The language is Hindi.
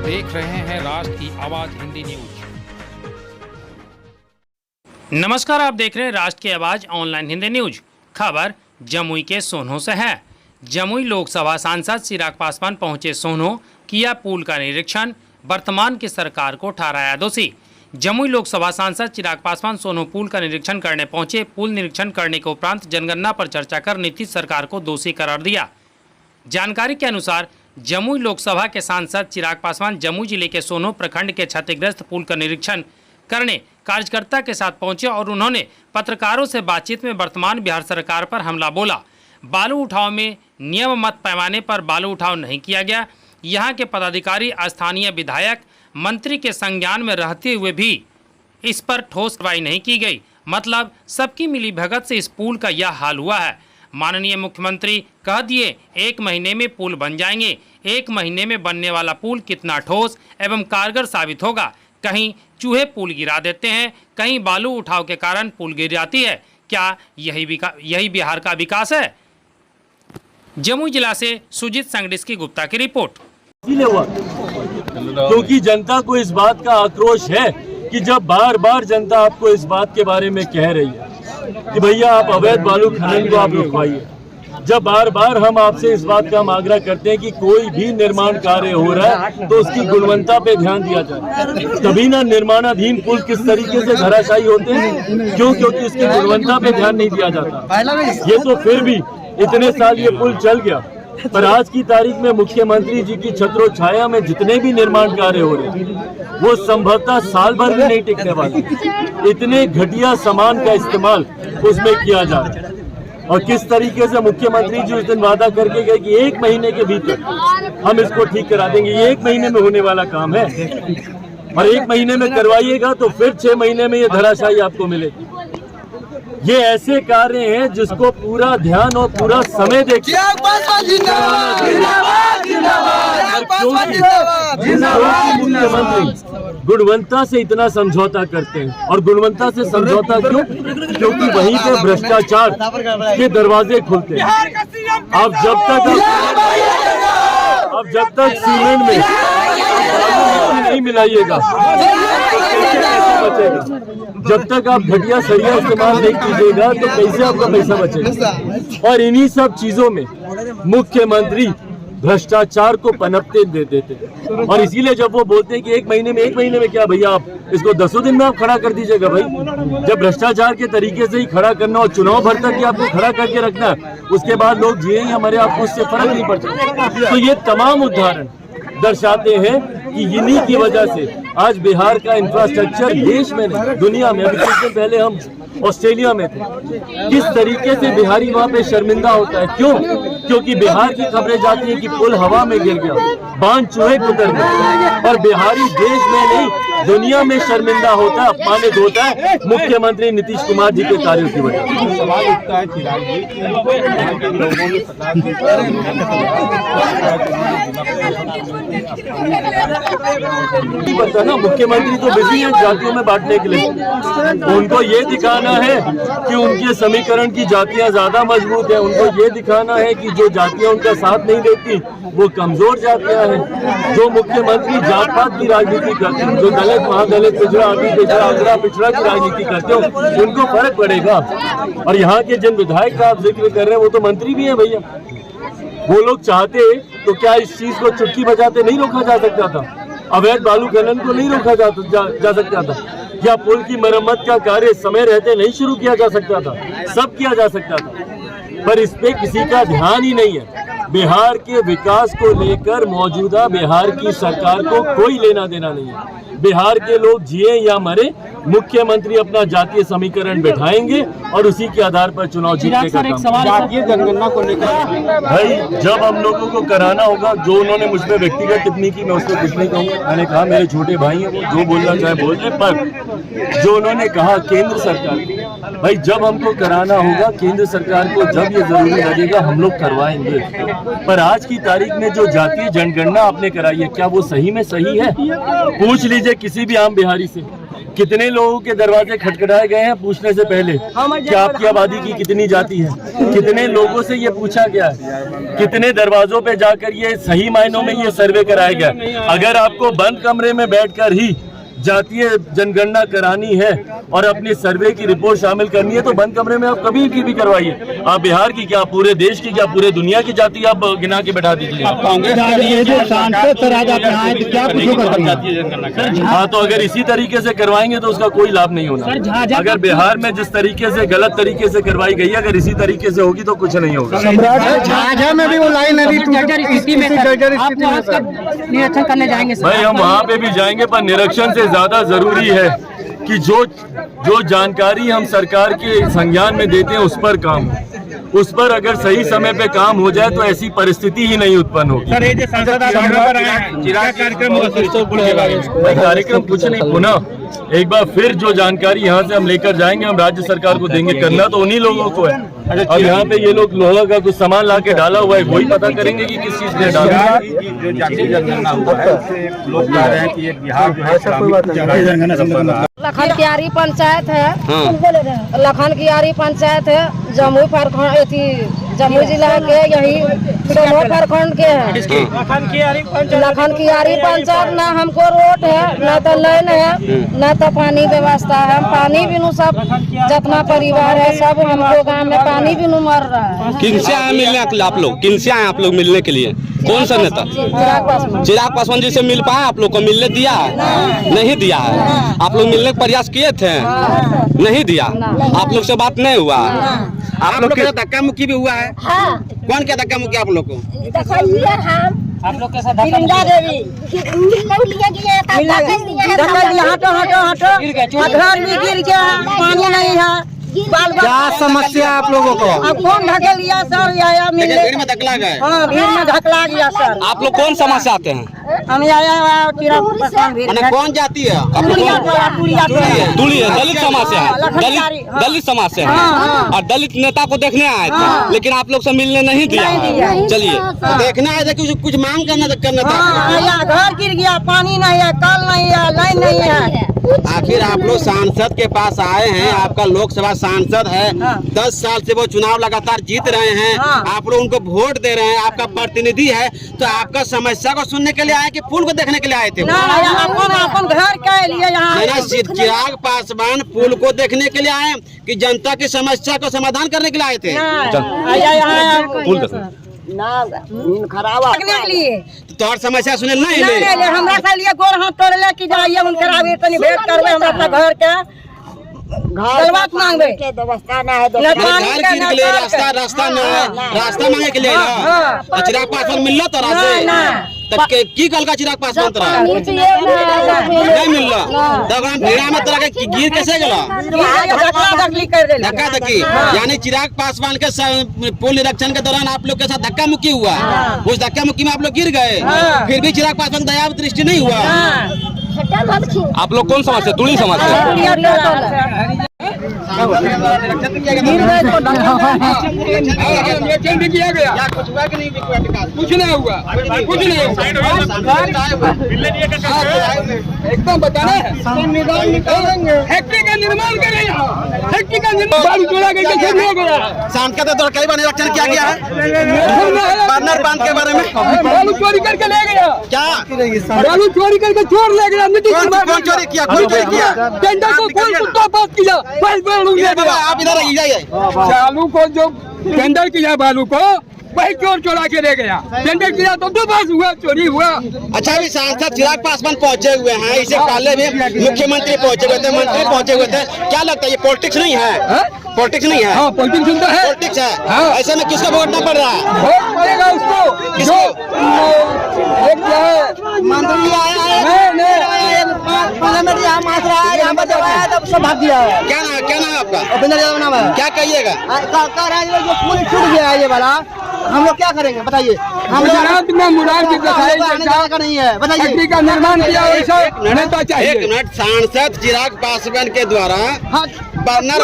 देख रहे हैं राष्ट्र की आवाज हिंदी न्यूज। नमस्कार, आप देख रहे हैं राष्ट्र की आवाज ऑनलाइन हिंदी न्यूज। खबर जमुई के सोनो से है। जमुई लोकसभा सांसद चिराग पासवान पहुंचे सोनो, किया पुल का निरीक्षण, वर्तमान की सरकार को ठहराया दोषी। जमुई लोकसभा सांसद चिराग पासवान सोनो पुल का निरीक्षण करने पहुंचे। पुल निरीक्षण करने के उपरांत जनगणना पर चर्चा कर नीतीश सरकार को दोषी करार दिया। जानकारी के अनुसार जमुई लोकसभा के सांसद चिराग पासवान जमुई जिले के सोनो प्रखंड के क्षतिग्रस्त पुल का निरीक्षण करने कार्यकर्ता के साथ पहुंचे और उन्होंने पत्रकारों से बातचीत में वर्तमान बिहार सरकार पर हमला बोला। बालू उठाव में नियम मत पैमाने पर बालू उठाव नहीं किया गया। यहां के पदाधिकारी, स्थानीय विधायक, मंत्री के संज्ञान में रहते हुए भी इस पर ठोस कार्रवाई नहीं की गई। मतलब सबकी मिलीभगत से इस पुल का यह हाल हुआ है। माननीय मुख्यमंत्री कह दिए 1 महीने में पुल बन जाएंगे। 1 महीने में बनने वाला पुल कितना ठोस एवं कारगर साबित होगा। कहीं चूहे पुल गिरा देते हैं, कहीं बालू उठाव के कारण पुल गिर जाती है। क्या यही बिहार का विकास है? जमुई जिला से सुजीत संगडिस की गुप्ता की रिपोर्ट। क्योंकि जनता को इस बात का आक्रोश है कि जब बार बार जनता आपको इस बात के बारे में कह रही है कि भैया आप अवैध बालू खनन को आप रुकवाइए, जब बार बार हम आपसे इस बात का हम आग्रह करते हैं कि कोई भी निर्माण कार्य हो रहा है तो उसकी गुणवत्ता पे ध्यान दिया जाए, तभी ना निर्माणाधीन पुल किस तरीके से धराशायी होते हैं। क्योंकि उसकी गुणवत्ता पे ध्यान नहीं दिया जाता। ये तो फिर भी इतने साल ये पुल चल गया, पर आज की तारीख में मुख्यमंत्री जी की छत्रो छाया में जितने भी निर्माण कार्य हो रहे हैं वो संभवतः साल भर भी नहीं टिकने वाले। इतने घटिया सामान का इस्तेमाल उसमें किया जा रहा है। और किस तरीके से मुख्यमंत्री जी उस दिन वादा करके गए कि 1 महीने के भीतर हम इसको ठीक करा देंगे। ये 1 महीने में होने वाला काम है और 1 महीने में करवाइएगा तो फिर 6 महीने में ये धराशायी आपको मिलेगी। ये ऐसे कार्य हैं जिसको पूरा ध्यान और पूरा समय देखिए। मुख्यमंत्री गुणवत्ता से इतना समझौता करते हैं और गुणवत्ता से समझौता क्यों? क्योंकि वहीं पे भ्रष्टाचार के दरवाजे खुलते हैं। अब जब तक सीमेंट में नहीं मिलाइएगा, जब तक आप घटिया सरिया इस्तेमाल नहीं कीजिएगा तो कैसे आपका पैसा बचेगा? और इन्हीं सब चीजों में मुख्यमंत्री भ्रष्टाचार को पनपते दे देते हैं। और इसीलिए जब वो बोलते हैं कि 1 महीने में क्या भैया आप इसको 10 दिन में आप खड़ा कर दीजिएगा। भाई जब भ्रष्टाचार के तरीके से ही खड़ा करना और चुनाव भर तक आपको खड़ा करके रखना है, उसके बाद लोग जिए हमारे आपको उससे फर्क नहीं पड़ता। तो ये तमाम उदाहरण दर्शाते हैं कि इन्हीं की वजह से आज बिहार का इंफ्रास्ट्रक्चर देश में नहीं दुनिया में, अभी कुछ दिन पहले हम ऑस्ट्रेलिया में थे, किस तरीके से बिहारी वहाँ पे शर्मिंदा होता है। क्यों? क्योंकि बिहार की खबरें जाती हैं कि पुल हवा में गिर गया, बांध चूहे कुतर गए, और बिहारी देश में नहीं दुनिया में शर्मिंदा होता है, अपमानित होता है मुख्यमंत्री नीतीश कुमार जी के कार्यों की वजह से। सवाल उठता है चिराग जी कि लोगों ने 50 पता ना, मुख्यमंत्री तो बिजी है जातियों में बांटने के लिए। उनको ये दिखाना है कि उनके समीकरण की जातियां ज्यादा मजबूत है, उनको ये दिखाना है कि जो जातियां उनका साथ नहीं देती वो कमजोर जातियां हैं। जो मुख्यमंत्री जात पात की राजनीति करते हैं, जो दलित, महादलित, पिछड़ा, अति पिछड़ा, अग्रा पिछड़ा की राजनीति करते हो, उनको फर्क पड़ेगा। और यहाँ के जिन विधायक का आप जिक्र कर रहे हैं वो तो मंत्री भी है भैया। वो लोग चाहते तो क्या इस चीज को चुटकी बजाते नहीं रोका जा सकता था? अवैध बालू खनन को नहीं रोका जा सकता था? क्या पुल की मरम्मत का कार्य समय रहते नहीं शुरू किया जा सकता था? सब किया जा सकता था, पर इस पे किसी का ध्यान ही नहीं है। बिहार के विकास को लेकर मौजूदा बिहार की सरकार को कोई लेना देना नहीं है। बिहार के लोग जिए या मरे, मुख्यमंत्री अपना जातीय समीकरण बैठाएंगे और उसी के आधार पर चुनाव जीतने का काम। जातीय जनगणना को लेकर भाई जब हम लोगों को कराना होगा, जो उन्होंने मुझ पर व्यक्तिगत टिप्पणी की मैं उसको कुछ नहीं कहूँगा। मैंने कहा मेरे छोटे भाई हैं, वो जो बोलना चाहे बोल रहे, पर जो उन्होंने कहा केंद्र सरकार, भाई जब हमको कराना होगा केंद्र सरकार को, जब ये जरूरी लगेगा हम लोग करवाएंगे। पर आज की तारीख में जो जातीय जनगणना आपने कराई है, क्या वो सही में सही है? पूछ लीजिए किसी भी आम बिहारी से, कितने लोगों के दरवाजे खटखटाए गए हैं पूछने से पहले कि आपकी आबादी की कितनी जाति है? कितने लोगों से ये पूछा गया है? कितने दरवाजों पे जाकर ये सही मायनों में ये सर्वे कराया गया? अगर आपको बंद कमरे में बैठकर ही जातीय जनगणना करानी है और अपनी सर्वे की रिपोर्ट शामिल करनी है तो बंद कमरे में आप कभी की भी करवाइए। आप बिहार की क्या, पूरे देश की क्या, पूरे दुनिया की जाति आप गिना के बैठा दीजिए। हाँ, तो अगर इसी तरीके से करवाएंगे तो उसका कोई लाभ नहीं होना। अगर बिहार में जिस तरीके से गलत तरीके से करवाई गई है, अगर इसी तरीके से होगी तो कुछ नहीं होगा। भाई हम वहाँ पे भी जाएंगे, पर निरीक्षण से ज्यादा जरूरी है कि जो जानकारी हम सरकार के संज्ञान में देते हैं उस पर काम, उस पर अगर सही समय पे काम हो जाए तो ऐसी परिस्थिति ही नहीं उत्पन्न होगी। कार्यक्रम कुछ नहीं, पुनः एक बार फिर जो जानकारी यहाँ से हम लेकर जाएंगे हम राज्य सरकार को देंगे। करना तो उन्हीं लोगों को है। अब यहाँ पे ये लोग लोहा का कुछ सामान ला के डाला हुआ है, वही पता करेंगे कि किस चीज ने डाला है। जो जातीय जनगणना हुआ है उससे लोग कह रहे हैं कि ये बिहार जो है लखन कियारी पंचायत है। लखन कियारी पंचायत है, जमुई प्रखंड, जमुई जिला के यही सोनो प्रखंड के है। लखन कियारी पंचायत ना हमको रोड है, ना तो लाइन है, ना तो पानी व्यवस्था है। पानी बिनु सब जितना परिवार है सब हमको गाँव में पानी बिनु मर रहा है। किनसे आए मिलने आप लोग? किनसे आए आप लोग मिलने के लिए? कौन सा नेता? चिराग पासवान जी से मिल पाए? आप लोग को मिलने दिया है? नहीं दिया है। आप लोग मिलने का प्रयास किए थे? नहीं दिया। आप लोग से बात नहीं हुआ? आप लोग के धक्का मुक्की भी हुआ है? कौन क्या धक्का मुक्की आप लोग को? आप लोग के साथ देवी घर भी गिर गया, पानी नहीं है। क्या समस्या आप लोगों को? अब कौन ढकेल लिया सर? आया मिलने भीड़ में धकला गए? हाँ, भीड़ में धकला गया सर। आप लोग कौन समाज से आते हैं? हम आया कौन जाती है? दूली है, दलित समाज से है। दलित समाज से है और दलित नेता को देखने आए थे, लेकिन आप लोग से मिलने नहीं दिया है। चलिए, देखना है कि कुछ मांग करना था। घर गिर गया, पानी नहीं है, कल नहीं है, लाइन नहीं है। आखिर आप लोग सांसद के पास आए हैं, आपका लोकसभा सांसद है, 10 साल से वो चुनाव लगातार जीत रहे हैं, आप लोग उनको वोट दे रहे हैं, आपका प्रतिनिधि है, तो आपका समस्या को सुनने के लिए आए कि पुल को देखने के लिए आए थे? अपन घर के लिए यहाँ चिराग पासवान पुल को देखने के लिए आए कि जनता की समस्या को समाधान करने के लिए आए थे? खराब तो और समस्या सुने नहीं हमरा के लिए गोर हाथ तोड़ ले कि जाइए उनके आगे तनी भेंट करबे, हमरा अपना घर के गलबात मांगबे। व्यवस्था ना है, रास्ता मांगे के लिए चिराग पासवान मिलला तो तब की कल का चिराग पासवान तरह नहीं मिलला, तब भेड़ा में तरह के गिर कैसे गला? धक्का धक्की, यानी चिराग पासवान के पुल निरीक्षण के दौरान आप लोग के साथ धक्का मुक्की हुआ, उस धक्का मुक्की में आप लोग गिर गए, फिर भी चिराग पासवान दया दृष्टि नहीं हुआ। आप लोग कौन समाज से? दूली समाज से। किया गया कुछ नहीं हुआ, कुछ नहीं हुआ, एकदम बताना है। फैक्ट्री का निर्माण करें, फैक्ट्री का निर्माण सांसद द्वारा कई बार निरीक्षण किया गया है बर्नर बांध के बारे में। बालू चोरी करके ले गया, क्या बालू चोरी करके चोर ले गया? कौन चोरी किया? कौन चोरी किया? टेंडर को कौन कुत्ता पास किया? आप इधर आइए। बालू को जो टेंडर किया, बालू को वही चोर चोरा के ले गया। टेंडर किया तो पास हुआ, चोरी हुआ। अच्छा, अभी सांसद चिराग पासवान पहुंचे हुए हैं, इससे पहले भी मुख्यमंत्री पहुंचे हुए थे, मंत्री पहुंचे हुए थे। क्या लगता है ये पॉलिटिक्स नहीं है? पॉलिटिक्स नहीं है? हाँ, पॉलिटिक्स है, पॉलिटिक्स है। हाँ। ऐसे में किसको वोटना पड़ रहा है? वोट पड़ेगा उसको, किसको? मंत्री आया है, क्या नाम है आपका? उपेंद्र यादव नाम है। क्या कहिएगा? जो पुल छूट गया है ये वाला, हम लोग क्या करेंगे बताइए? हम गुजरात में मुराद की का नहीं है, बताइए का निर्माण किया नेता चाहिए। एक मिनट, सांसद चिराग पासवान के द्वारा बर्नर